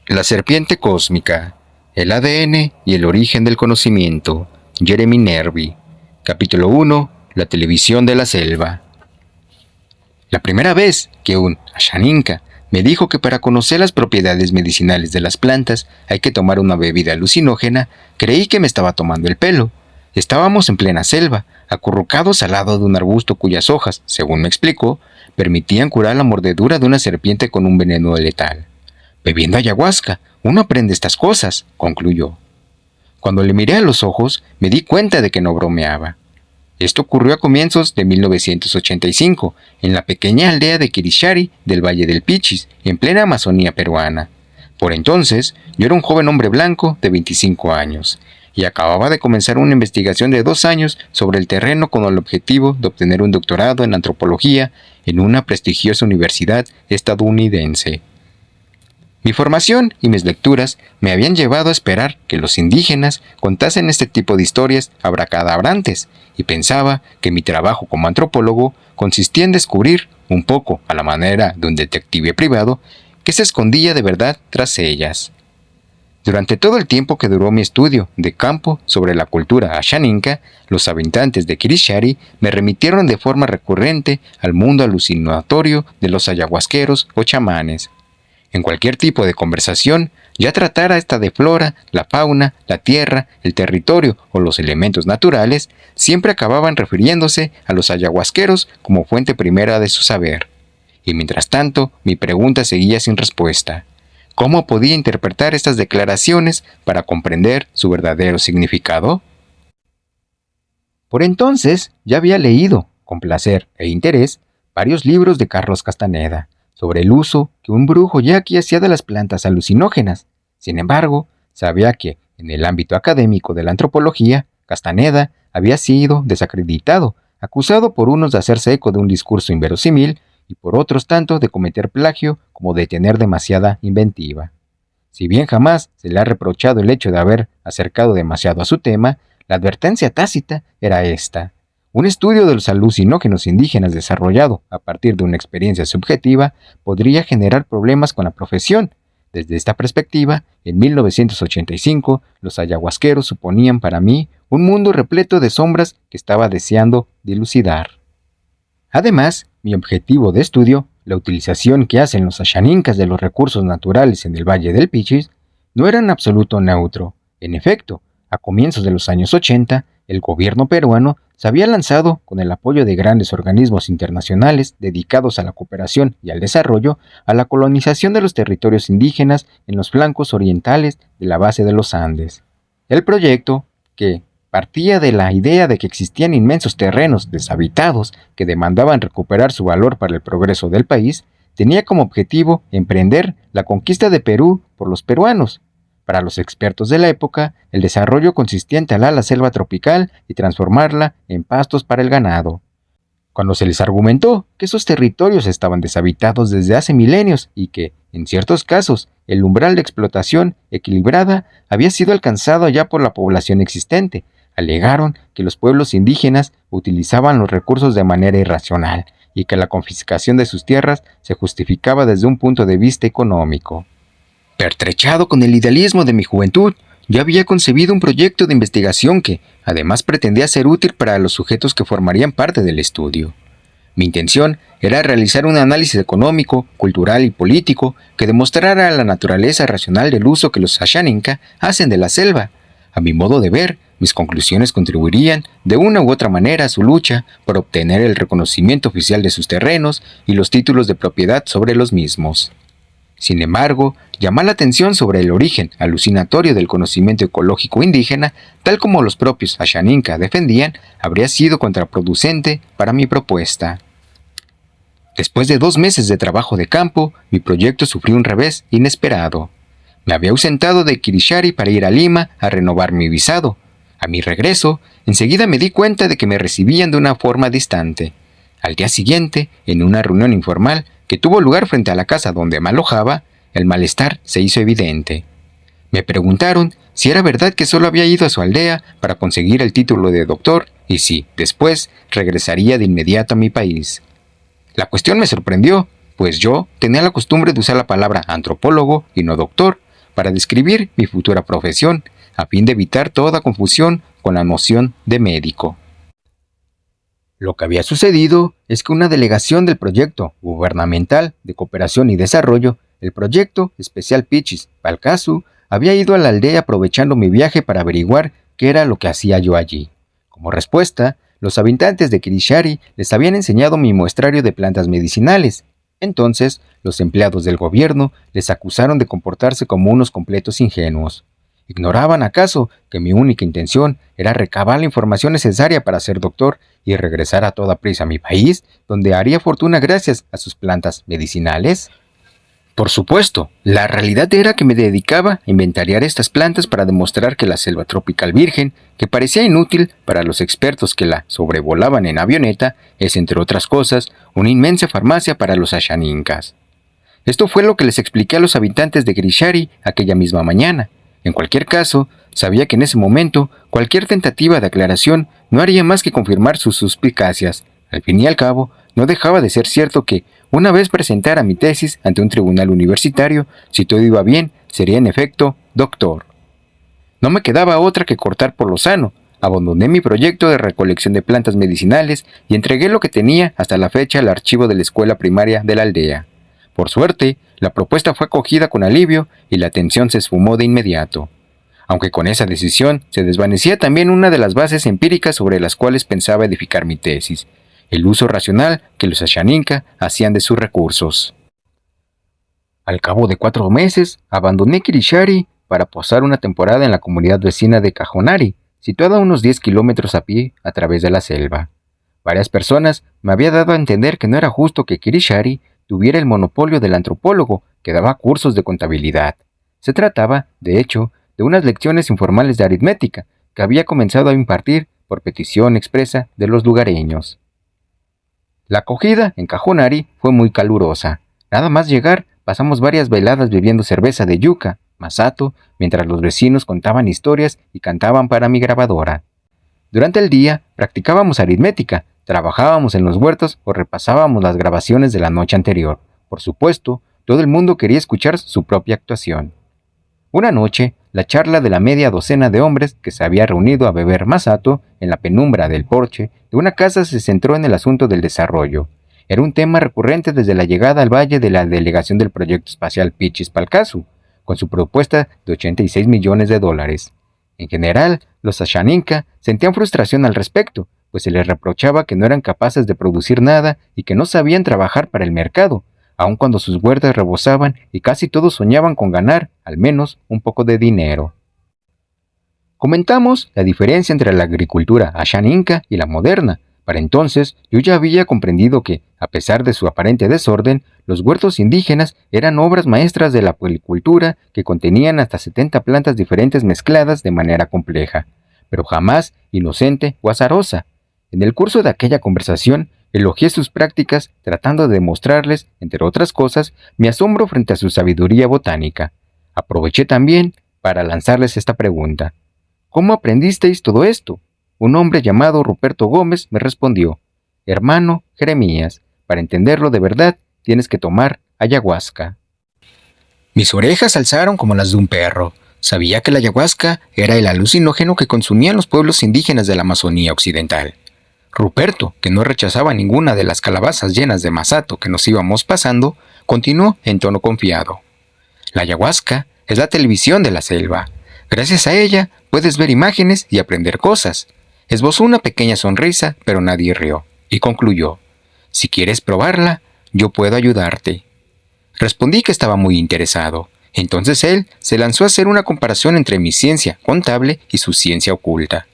La serpiente cósmica, el ADN y el origen del conocimiento, Jeremy Nervi. Capítulo 1. La televisión de la selva. La primera vez que un Ashaninka me dijo que para conocer las propiedades medicinales de las plantas hay que tomar una bebida alucinógena, creí que me estaba tomando el pelo. Estábamos en plena selva, acurrucados al lado de un arbusto cuyas hojas, según me explicó, permitían curar la mordedura de una serpiente con un veneno letal. Bebiendo ayahuasca, uno aprende estas cosas, concluyó. Cuando le miré a los ojos, me di cuenta de que no bromeaba. Esto ocurrió a comienzos de 1985, en la pequeña aldea de Kirishari del Valle del Pichis, en plena Amazonía peruana. Por entonces, yo era un joven hombre blanco de 25 años, y acababa de comenzar una investigación de 2 años sobre el terreno con el objetivo de obtener un doctorado en antropología en una prestigiosa universidad estadounidense. Mi formación y mis lecturas me habían llevado a esperar que los indígenas contasen este tipo de historias abracadabrantes, y pensaba que mi trabajo como antropólogo consistía en descubrir, un poco a la manera de un detective privado, qué se escondía de verdad tras ellas. Durante todo el tiempo que duró mi estudio de campo sobre la cultura Ashaninka, los habitantes de Kirishari me remitieron de forma recurrente al mundo alucinatorio de los ayahuasqueros o chamanes. En cualquier tipo de conversación, ya tratara esta de flora, la fauna, la tierra, el territorio o los elementos naturales, siempre acababan refiriéndose a los ayahuasqueros como fuente primera de su saber. Y mientras tanto, mi pregunta seguía sin respuesta. ¿Cómo podía interpretar estas declaraciones para comprender su verdadero significado? Por entonces, ya había leído, con placer e interés, varios libros de Carlos Castaneda, sobre el uso que un brujo yaqui hacía de las plantas alucinógenas. Sin embargo, sabía que, en el ámbito académico de la antropología, Castaneda había sido desacreditado, acusado por unos de hacerse eco de un discurso inverosímil y por otros tanto de cometer plagio como de tener demasiada inventiva. Si bien jamás se le ha reprochado el hecho de haber acercado demasiado a su tema, la advertencia tácita era esta. Un estudio de los alucinógenos indígenas desarrollado a partir de una experiencia subjetiva podría generar problemas con la profesión. Desde esta perspectiva, en 1985, los ayahuasqueros suponían para mí un mundo repleto de sombras que estaba deseando dilucidar. Además, mi objetivo de estudio, la utilización que hacen los ashaninkas de los recursos naturales en el Valle del Pichis, no era en absoluto neutro. En efecto, a comienzos de los años 80, el gobierno peruano se había lanzado, con el apoyo de grandes organismos internacionales dedicados a la cooperación y al desarrollo, a la colonización de los territorios indígenas en los flancos orientales de la base de los Andes. El proyecto, que partía de la idea de que existían inmensos terrenos deshabitados que demandaban recuperar su valor para el progreso del país, tenía como objetivo emprender la conquista de Perú por los peruanos. Para los expertos de la época, el desarrollo consistía en talar la selva tropical y transformarla en pastos para el ganado. Cuando se les argumentó que esos territorios estaban deshabitados desde hace milenios y que, en ciertos casos, el umbral de explotación equilibrada había sido alcanzado ya por la población existente, alegaron que los pueblos indígenas utilizaban los recursos de manera irracional y que la confiscación de sus tierras se justificaba desde un punto de vista económico. Pertrechado con el idealismo de mi juventud, yo había concebido un proyecto de investigación que, además, pretendía ser útil para los sujetos que formarían parte del estudio. Mi intención era realizar un análisis económico, cultural y político que demostrara la naturaleza racional del uso que los Ashaninka hacen de la selva. A mi modo de ver, mis conclusiones contribuirían de una u otra manera a su lucha por obtener el reconocimiento oficial de sus terrenos y los títulos de propiedad sobre los mismos. Sin embargo, llamar la atención sobre el origen alucinatorio del conocimiento ecológico indígena, tal como los propios Ashaninka defendían, habría sido contraproducente para mi propuesta. Después de 2 meses de trabajo de campo, mi proyecto sufrió un revés inesperado. Me había ausentado de Kirishari para ir a Lima a renovar mi visado. A mi regreso, enseguida me di cuenta de que me recibían de una forma distante. Al día siguiente, en una reunión informal que tuvo lugar frente a la casa donde me alojaba, el malestar se hizo evidente. Me preguntaron si era verdad que solo había ido a su aldea para conseguir el título de doctor y si, después, regresaría de inmediato a mi país. La cuestión me sorprendió, pues yo tenía la costumbre de usar la palabra antropólogo y no doctor, para describir mi futura profesión, a fin de evitar toda confusión con la noción de médico. Lo que había sucedido es que una delegación del Proyecto Gubernamental de Cooperación y Desarrollo, el Proyecto Especial Pichis Palcasu, había ido a la aldea aprovechando mi viaje para averiguar qué era lo que hacía yo allí. Como respuesta, los habitantes de Kirishari les habían enseñado mi muestrario de plantas medicinales. Entonces, los empleados del gobierno les acusaron de comportarse como unos completos ingenuos. ¿Ignoraban acaso que mi única intención era recabar la información necesaria para ser doctor y regresar a toda prisa a mi país, donde haría fortuna gracias a sus plantas medicinales? Por supuesto, la realidad era que me dedicaba a inventariar estas plantas para demostrar que la selva tropical virgen, que parecía inútil para los expertos que la sobrevolaban en avioneta, es, entre otras cosas, una inmensa farmacia para los ashaninkas. Esto fue lo que les expliqué a los habitantes de Kirishari aquella misma mañana. En cualquier caso, sabía que en ese momento cualquier tentativa de aclaración no haría más que confirmar sus suspicacias. Al fin y al cabo, no dejaba de ser cierto que, una vez presentara mi tesis ante un tribunal universitario, si todo iba bien, sería en efecto doctor. No me quedaba otra que cortar por lo sano. Abandoné mi proyecto de recolección de plantas medicinales y entregué lo que tenía hasta la fecha al archivo de la escuela primaria de la aldea. Por suerte, la propuesta fue acogida con alivio y la tensión se esfumó de inmediato. Aunque con esa decisión se desvanecía también una de las bases empíricas sobre las cuales pensaba edificar mi tesis, el uso racional que los ashaninka hacían de sus recursos. Al cabo de 4 meses, abandoné Kirishari para pasar una temporada en la comunidad vecina de Cajonari, situada a unos 10 kilómetros a pie a través de la selva. Varias personas me habían dado a entender que no era justo que Kirishari tuviera el monopolio del antropólogo que daba cursos de contabilidad. Se trataba, de hecho, de unas lecciones informales de aritmética que había comenzado a impartir por petición expresa de los lugareños. La acogida en Cajonari fue muy calurosa. Nada más llegar, pasamos varias veladas bebiendo cerveza de yuca, masato, mientras los vecinos contaban historias y cantaban para mi grabadora. Durante el día practicábamos aritmética, trabajábamos en los huertos o repasábamos las grabaciones de la noche anterior. Por supuesto, todo el mundo quería escuchar su propia actuación. Una noche, la charla de la media docena de hombres que se había reunido a beber masato en la penumbra del porche de una casa se centró en el asunto del desarrollo. Era un tema recurrente desde la llegada al valle de la delegación del proyecto espacial Pichis Palcasu, con su propuesta de $86 millones. En general, los ashaninka sentían frustración al respecto, pues se les reprochaba que no eran capaces de producir nada y que no sabían trabajar para el mercado, aun cuando sus huertas rebosaban y casi todos soñaban con ganar, al menos, un poco de dinero. Comentamos la diferencia entre la agricultura ashaninka y la moderna. Para entonces, yo ya había comprendido que, a pesar de su aparente desorden, los huertos indígenas eran obras maestras de la policultura que contenían hasta 70 plantas diferentes mezcladas de manera compleja, pero jamás inocente o azarosa. En el curso de aquella conversación, elogié sus prácticas tratando de demostrarles, entre otras cosas, mi asombro frente a su sabiduría botánica. Aproveché también para lanzarles esta pregunta. ¿Cómo aprendisteis todo esto? Un hombre llamado Ruperto Gómez me respondió, hermano Jeremías, para entenderlo de verdad tienes que tomar ayahuasca. Mis orejas alzaron como las de un perro. Sabía que la ayahuasca era el alucinógeno que consumían los pueblos indígenas de la Amazonía occidental. Ruperto, que no rechazaba ninguna de las calabazas llenas de masato que nos íbamos pasando, continuó en tono confiado. La ayahuasca es la televisión de la selva. Gracias a ella puedes ver imágenes y aprender cosas. Esbozó una pequeña sonrisa, pero nadie rió, y concluyó, si quieres probarla, yo puedo ayudarte. Respondí que estaba muy interesado. Entonces él se lanzó a hacer una comparación entre mi ciencia contable y su ciencia oculta.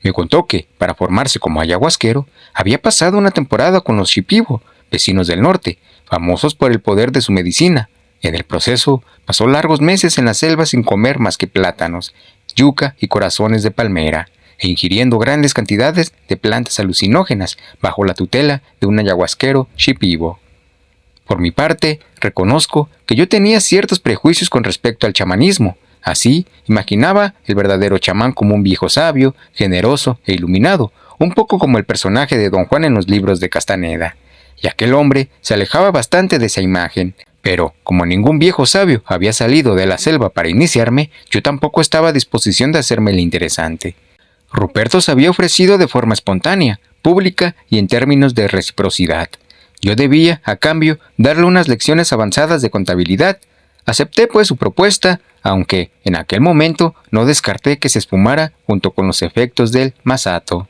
Me contó que, para formarse como ayahuasquero, había pasado una temporada con los Shipibo, vecinos del norte, famosos por el poder de su medicina. En el proceso, pasó largos meses en la selva sin comer más que plátanos, yuca y corazones de palmera, e ingiriendo grandes cantidades de plantas alucinógenas bajo la tutela de un ayahuasquero Shipibo. Por mi parte, reconozco que yo tenía ciertos prejuicios con respecto al chamanismo. Así, imaginaba el verdadero chamán como un viejo sabio, generoso e iluminado, un poco como el personaje de Don Juan en los libros de Castaneda. Y aquel hombre se alejaba bastante de esa imagen. Pero, como ningún viejo sabio había salido de la selva para iniciarme, yo tampoco estaba a disposición de hacerme el interesante. Ruperto se había ofrecido de forma espontánea, pública y en términos de reciprocidad. Yo debía, a cambio, darle unas lecciones avanzadas de contabilidad. Acepté pues su propuesta, aunque en aquel momento no descarté que se esfumara junto con los efectos del masato.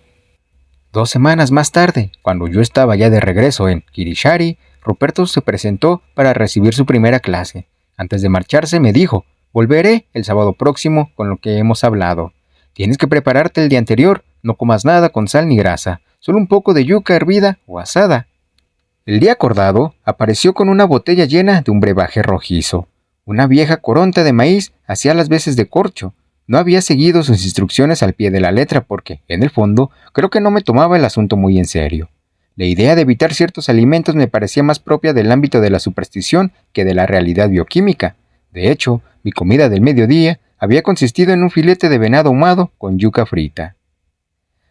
2 semanas más tarde, cuando yo estaba ya de regreso en Kirishari, Ruperto se presentó para recibir su primera clase. Antes de marcharse me dijo: volveré el sábado próximo con lo que hemos hablado. Tienes que prepararte el día anterior, no comas nada con sal ni grasa, solo un poco de yuca hervida o asada. El día acordado apareció con una botella llena de un brebaje rojizo. Una vieja coronta de maíz hacía las veces de corcho. No había seguido sus instrucciones al pie de la letra porque, en el fondo, creo que no me tomaba el asunto muy en serio. La idea de evitar ciertos alimentos me parecía más propia del ámbito de la superstición que de la realidad bioquímica. De hecho, mi comida del mediodía había consistido en un filete de venado ahumado con yuca frita.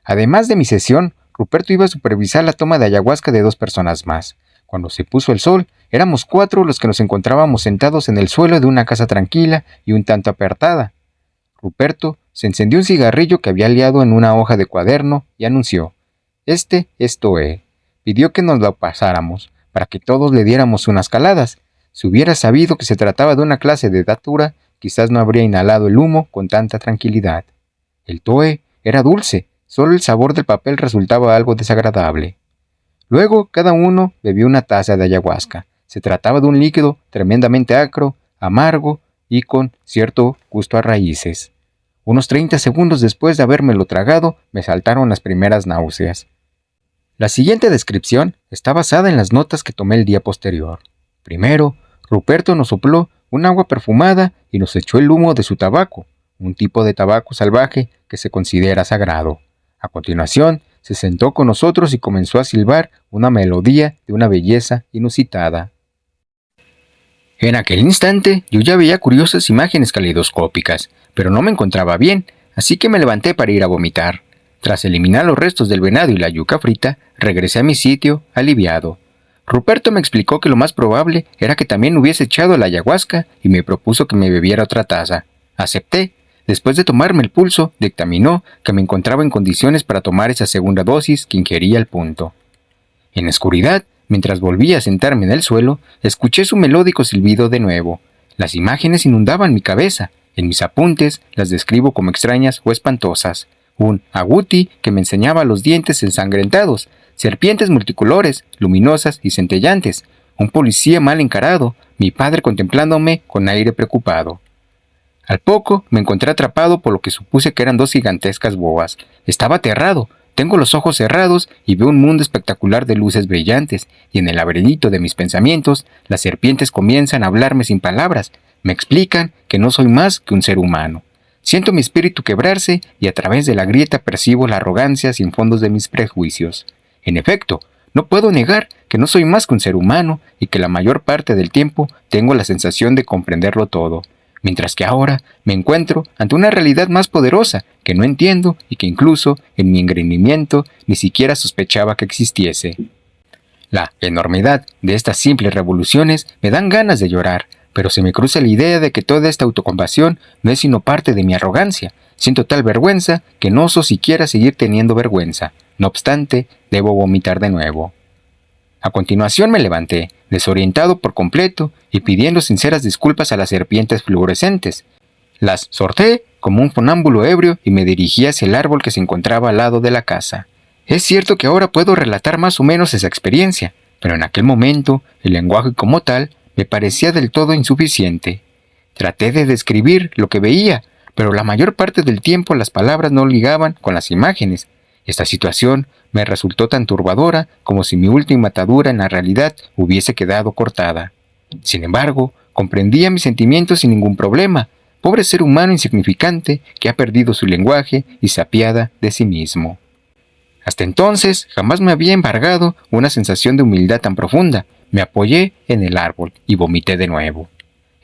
Además de mi sesión, Ruperto iba a supervisar la toma de ayahuasca de 2 personas más. Cuando se puso el sol, éramos 4 los que nos encontrábamos sentados en el suelo de una casa tranquila y un tanto apartada. Ruperto se encendió un cigarrillo que había liado en una hoja de cuaderno y anunció: «Este es Toe». Pidió que nos lo pasáramos, para que todos le diéramos unas caladas. Si hubiera sabido que se trataba de una clase de datura, quizás no habría inhalado el humo con tanta tranquilidad. El Toe era dulce, solo el sabor del papel resultaba algo desagradable. Luego cada uno bebió una taza de ayahuasca. Se trataba de un líquido tremendamente acro, amargo y con cierto gusto a raíces. Unos 30 segundos después de habérmelo tragado, me saltaron las primeras náuseas. La siguiente descripción está basada en las notas que tomé el día posterior. Primero, Ruperto nos sopló un agua perfumada y nos echó el humo de su tabaco, un tipo de tabaco salvaje que se considera sagrado. A continuación, se sentó con nosotros y comenzó a silbar una melodía de una belleza inusitada. En aquel instante yo ya veía curiosas imágenes caleidoscópicas, pero no me encontraba bien, así que me levanté para ir a vomitar. Tras eliminar los restos del venado y la yuca frita, regresé a mi sitio, aliviado. Ruperto me explicó que lo más probable era que también hubiese echado la ayahuasca y me propuso que me bebiera otra taza. Acepté. Después de tomarme el pulso, dictaminó que me encontraba en condiciones para tomar esa segunda dosis que ingería al punto. En la oscuridad, mientras volvía a sentarme en el suelo, escuché su melódico silbido de nuevo. Las imágenes inundaban mi cabeza. En mis apuntes las describo como extrañas o espantosas. Un agouti que me enseñaba los dientes ensangrentados, serpientes multicolores, luminosas y centellantes, un policía mal encarado, mi padre contemplándome con aire preocupado. Al poco me encontré atrapado por lo que supuse que eran 2 gigantescas boas. Estaba aterrado. Tengo los ojos cerrados y veo un mundo espectacular de luces brillantes, y en el laberinto de mis pensamientos, las serpientes comienzan a hablarme sin palabras. Me explican que no soy más que un ser humano. Siento mi espíritu quebrarse y a través de la grieta percibo la arrogancia sin fondos de mis prejuicios. En efecto, no puedo negar que no soy más que un ser humano y que la mayor parte del tiempo tengo la sensación de comprenderlo todo, mientras que ahora me encuentro ante una realidad más poderosa que no entiendo y que incluso en mi engreimiento ni siquiera sospechaba que existiese. La enormidad de estas simples revoluciones me dan ganas de llorar, pero se me cruza la idea de que toda esta autocompasión no es sino parte de mi arrogancia. Siento tal vergüenza que no oso siquiera seguir teniendo vergüenza. No obstante, debo vomitar de nuevo. A continuación me levanté, desorientado por completo y pidiendo sinceras disculpas a las serpientes fluorescentes. Las sorté como un sonámbulo ebrio y me dirigí hacia el árbol que se encontraba al lado de la casa. Es cierto que ahora puedo relatar más o menos esa experiencia, pero en aquel momento el lenguaje como tal me parecía del todo insuficiente. Traté de describir lo que veía, pero la mayor parte del tiempo las palabras no ligaban con las imágenes. Esta situación me resultó tan turbadora como si mi última atadura en la realidad hubiese quedado cortada. Sin embargo, comprendía mis sentimientos sin ningún problema. Pobre ser humano insignificante que ha perdido su lenguaje y se apiada de sí mismo. Hasta entonces jamás me había embargado una sensación de humildad tan profunda. Me apoyé en el árbol y vomité de nuevo.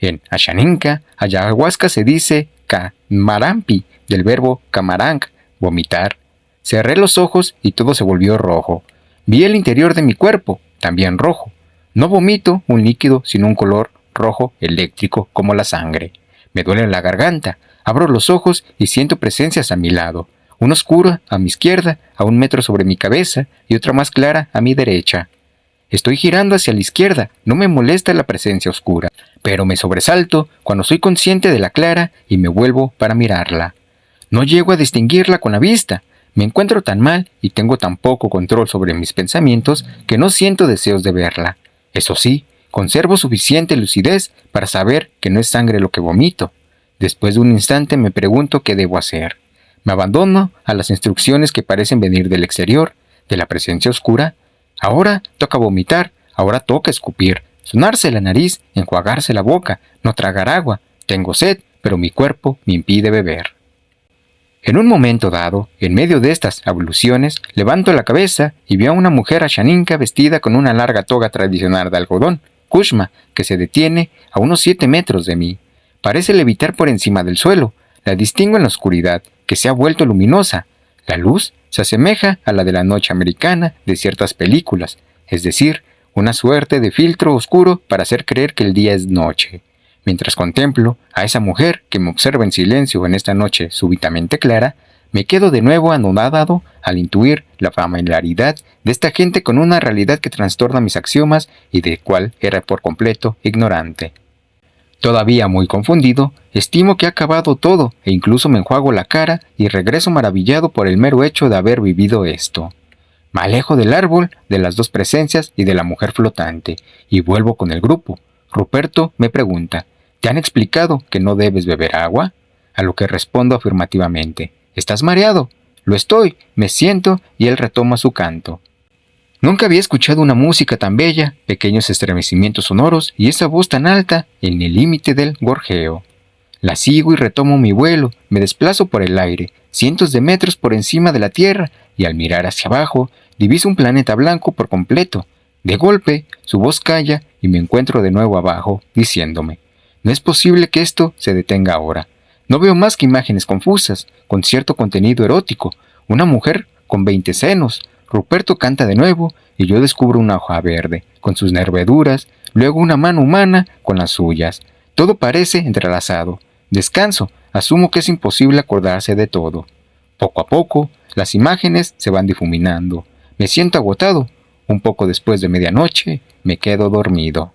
En Ashaninka, ayahuasca se dice kamarampi, del verbo kamarang, vomitar. Cerré los ojos y todo se volvió rojo. Vi el interior de mi cuerpo, también rojo. No vomito un líquido sino un color rojo eléctrico como la sangre. Me duele la garganta, abro los ojos y siento presencias a mi lado. Una oscura a mi izquierda, a 1 metro sobre mi cabeza y otra más clara a mi derecha. Estoy girando hacia la izquierda, no me molesta la presencia oscura, pero me sobresalto cuando soy consciente de la clara y me vuelvo para mirarla. No llego a distinguirla con la vista. Me encuentro tan mal y tengo tan poco control sobre mis pensamientos que no siento deseos de verla. Eso sí, conservo suficiente lucidez para saber que no es sangre lo que vomito. Después de un instante me pregunto qué debo hacer. Me abandono a las instrucciones que parecen venir del exterior, de la presencia oscura. Ahora toca vomitar, ahora toca escupir, sonarse la nariz, enjuagarse la boca, no tragar agua. Tengo sed, pero mi cuerpo me impide beber. En un momento dado, en medio de estas abluciones, levanto la cabeza y veo a una mujer ashaninka vestida con una larga toga tradicional de algodón, kushma, que se detiene a unos 7 metros de mí. Parece levitar por encima del suelo. La distingo en la oscuridad, que se ha vuelto luminosa. La luz se asemeja a la de la noche americana de ciertas películas, es decir, una suerte de filtro oscuro para hacer creer que el día es noche. Mientras contemplo a esa mujer que me observa en silencio en esta noche súbitamente clara, me quedo de nuevo anonadado al intuir la familiaridad de esta gente con una realidad que trastorna mis axiomas y de cual era por completo ignorante. Todavía muy confundido, estimo que ha acabado todo e incluso me enjuago la cara y regreso maravillado por el mero hecho de haber vivido esto. Me alejo del árbol, de las dos presencias y de la mujer flotante, y vuelvo con el grupo. Ruperto me pregunta, ¿te han explicado que no debes beber agua? A lo que respondo afirmativamente. ¿Estás mareado? Lo estoy, me siento y él retoma su canto. Nunca había escuchado una música tan bella, pequeños estremecimientos sonoros y esa voz tan alta en el límite del gorjeo. La sigo y retomo mi vuelo, me desplazo por el aire, cientos de metros por encima de la Tierra, y al mirar hacia abajo, diviso un planeta blanco por completo. De golpe, su voz calla y me encuentro de nuevo abajo, diciéndome, no es posible que esto se detenga ahora. No veo más que imágenes confusas, con cierto contenido erótico, una mujer con 20 senos. Ruperto canta de nuevo y yo descubro una hoja verde, con sus nervaduras, luego una mano humana con las suyas. Todo parece entrelazado. Descanso, asumo que es imposible acordarse de todo. Poco a poco, las imágenes se van difuminando. Me siento agotado. Un poco después de medianoche, me quedo dormido.